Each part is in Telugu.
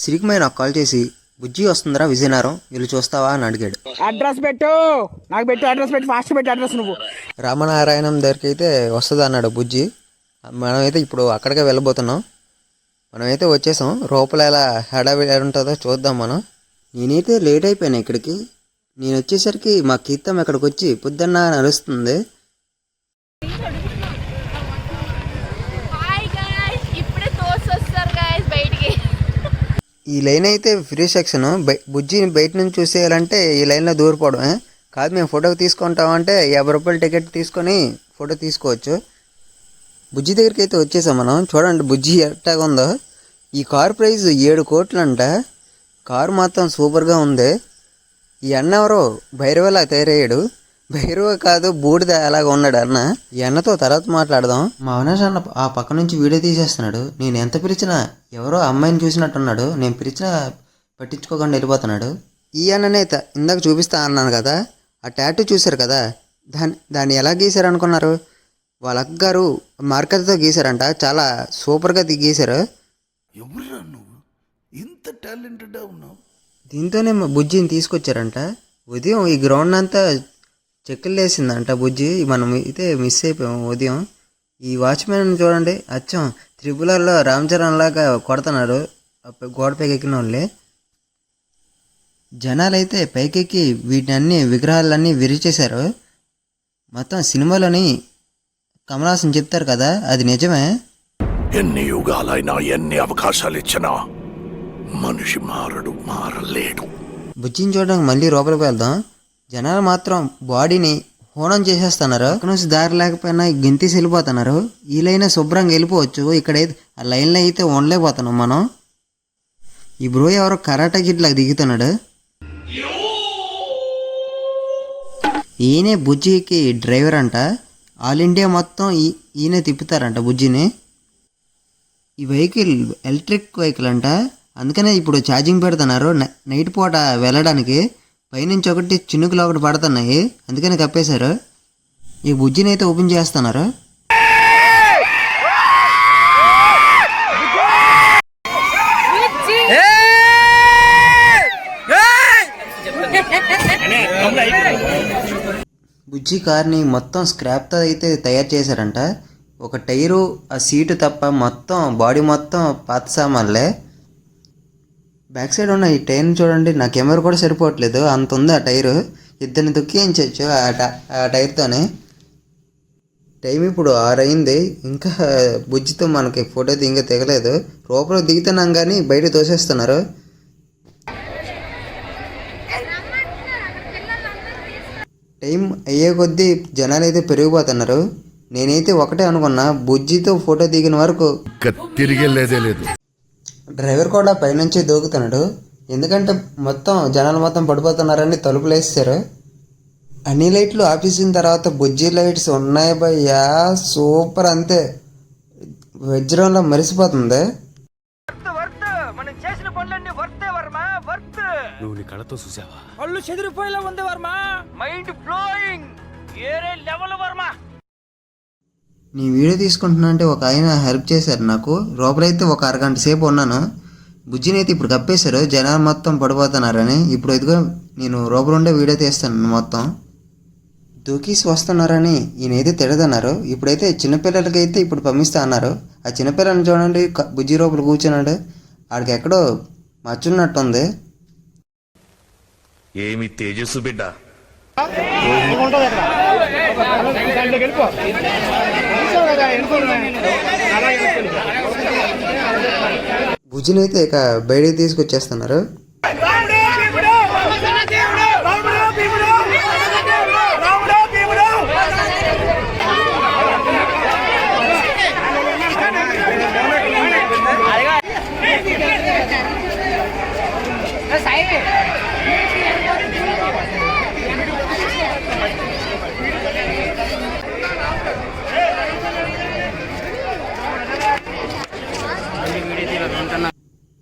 సిరికమయ్య నాకు కాల్ చేసి బుజ్జి వస్తుందిరా విజయనగరం వీళ్ళు చూస్తావా అని అడిగాడు. అడ్రస్ పెట్టు, నాకు పెట్టు అడ్రస్ పెట్టు, ఫాస్ట్ పెట్టు అడ్రస్. నువ్వు రామనారాయణం దగ్గరికి అయితే వస్తుంది అన్నాడు బుజ్జి. మనమైతే ఇప్పుడు అక్కడికే వెళ్ళబోతున్నాం. మనమైతే వచ్చేసాం. లోపల ఎలా హడావిడి ఉంటుందో చూద్దాం మనం. నేనైతే లేట్ అయిపోయాను ఇక్కడికి. నేను వచ్చేసరికి మా కీర్తం ఇక్కడికి వచ్చి పొద్దున్న నడుస్తుంది. ఈ లైన్ అయితే ఫ్రీ సెక్షన్. బుజ్జిని బయట నుంచి చూసేయాలంటే ఈ లైన్లో దూరిపోవడం కాదు. మేము ఫోటో తీసుకుంటామంటే 50 రూపాయలు టికెట్ తీసుకొని ఫోటో తీసుకోవచ్చు. బుజ్జి దగ్గరికి అయితే వచ్చేసాం మనం. చూడండి బుజ్జి ఎట్టాగా ఉందో. ఈ కారు ప్రైస్ 7 కోట్లు అంట. కారు మాత్రం సూపర్గా ఉంది. ఈ అన్న ఎవరో భైరవలా తయారయ్యాడు. భైరవ కాదు బూడిద అలాగ ఉన్నాడు అన్న. ఈ అన్నతో తర్వాత మాట్లాడదాం. మా అవినాష్ అన్న ఆ పక్క నుంచి వీడియో తీసేస్తున్నాడు. నేను ఎంత పిలిచినా ఎవరో అమ్మాయిని చూసినట్టున్నాడు. నేను పిలిచినా పట్టించుకోకుండా వెళ్ళిపోతున్నాడు. ఈ అన్ననే ఇందాక చూపిస్తా అన్నాను కదా, ఆ టాటూ చూశారు కదా, దాన్ని ఎలా గీశారు అనుకున్నారు? వాళ్ళ అక్కగారు మార్కర్తో గీశారంట. చాలా సూపర్గా గీశారు. దీంతోనే బుజ్జిని తీసుకొచ్చారంట. ఉదయం ఈ గ్రౌండ్ అంతా చెక్కలు వేసిందంట బుజ్జి. మనం అయితే మిస్ అయిపోయాం ఉదయం. ఈ వాచ్మెన్ చూడండి, అచ్చం త్రిపులలో రామ్ చరణ్ లాగా కొడుతున్నారు గోడ పైకి ఎక్కిన వాళ్ళే. జనాలు అయితే పైకెక్కి వీటిని విగ్రహాలన్నీ విరిచేశారు. మొత్తం సినిమాలోని కమల్ హాసన్ చెప్తారు కదా, అది నిజమే. ఎన్ని యుగాలైనా ఎన్ని అవకాశాలు ఇచ్చినా మనిషి మారలేడు. బుజ్జిని చూడడానికి మళ్ళీ లోపలికి వెళ్దాం. జనాలు మాత్రం బాడీని హోనం చేసేస్తున్నారు. అక్కడ నుంచి దారి లేకపోయినా గెంతీసి వెళ్ళిపోతున్నారు. ఈ లైన్ శుభ్రంగా వెళ్ళిపోవచ్చు. ఇక్కడైతే ఆ లైన్లో అయితే ఉండలేకపోతున్నాం మనం. ఈ బ్రో ఎవరో కరాటా కిట్లాగా దిగుతున్నాడు. ఈయనే బుజ్జికి డ్రైవర్ అంట. ఆల్ ఇండియా మొత్తం ఈయనే తిప్పుతారంట బుజ్జిని. ఈ వెహికల్ ఎలక్ట్రిక్ వెహికల్ అంట. అందుకనే ఇప్పుడు ఛార్జింగ్ పెడుతున్నారు నైట్ పూట వెళ్ళడానికి. పైనుంచి ఒకటి చినుకులు ఒకటి పడుతున్నాయి, అందుకని కప్పేశారు. ఈ బుజ్జిని అయితే ఓపెన్ చేస్తున్నారు. బుజ్జి కార్ని మొత్తం స్క్రాప్తో అయితే తయారు చేశారంట. ఒక టైరు ఆ సీటు తప్ప మొత్తం బాడీ మొత్తం పాత సామాన్లే. బ్యాక్ సైడ్ ఉన్న ఈ టైర్ని చూడండి, నా కెమెరా కూడా సరిపోవట్లేదు, అంత ఉంది ఆ టైరు. ఇద్దరిని దుక్కించవచ్చు ఆ టైర్తోనే. టైం ఇప్పుడు 6 అయింది. ఇంకా బుజ్జితో మనకి ఫోటో ఇంకా తెగలేదు. లోపల దిగుతున్నాం కానీ బయట తోసేస్తున్నారు. టైం అయ్యే కొద్దీ జనాలు అయితే పెరిగిపోతున్నారు. నేనైతే ఒకటే అనుకున్నా, బుజ్జితో ఫోటో దిగిన వరకు తిరిగేలేదే లేదు. డ్రైవర్ కూడా పైనుంచి దూకుతున్నాడు. ఎందుకంటే మొత్తం జనాలు మొత్తం పడిపోతున్నారని తలుపులు వేస్తారు. అన్ని లైట్లు ఆపేసిన తర్వాత బుజ్జి లైట్స్ ఉన్నాయి భయ్యా, సూపర్. అంతే వజ్రంలో మరిసిపోతుంది. నువ్వు నీ కళ్ళతో చూసావా? కళ్ళు చెదిరిపోయేలా ఉంది వర్మ. మైండ్ బ్లోయింగ్, ఏరే లెవెల్ వర్మ. నీ వీడియో తీసుకుంటున్నా అంటే ఒక ఆయన హెల్ప్ చేశారు నాకు. లోపలైతే ఒక అరగంట సేపు ఉన్నాను. బుజ్జిని అయితే ఇప్పుడు కప్పేశారు, జనాలు మొత్తం పడిపోతున్నారని. ఇప్పుడు ఇదిగో నేను లోపల ఉండే వీడియో తీస్తాను. మొత్తం దూకీసి వస్తున్నారని ఈయనైతే తిడదన్నారు. ఇప్పుడైతే చిన్నపిల్లలకి అయితే ఇప్పుడు పంపిస్తా అన్నారు. ఆ చిన్నపిల్లల్ని చూడండి, బుజ్జి లోపల కూర్చున్నాడు. ఆడికి ఎక్కడో మచ్చున్నట్టుంది. ఏమి తేజస్సు బిడ్డ. బుజ్జిని అయితే ఇక బయటికి తీసుకొచ్చేస్తున్నారు.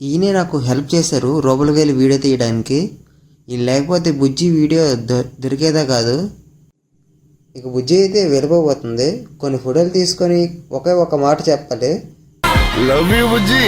ఈయనే నాకు హెల్ప్ చేశారు లోపలికి వెళ్ళి వీడియో తీయడానికి. ఈయన లేకపోతే బుజ్జి వీడియో దొరికేదా కాదు. ఇక బుజ్జి అయితే వెళ్ళిపోతుంది. కొన్ని ఫోటోలు తీసుకొని ఒకే ఒక మాట చెప్పాలి. Love you Bujji.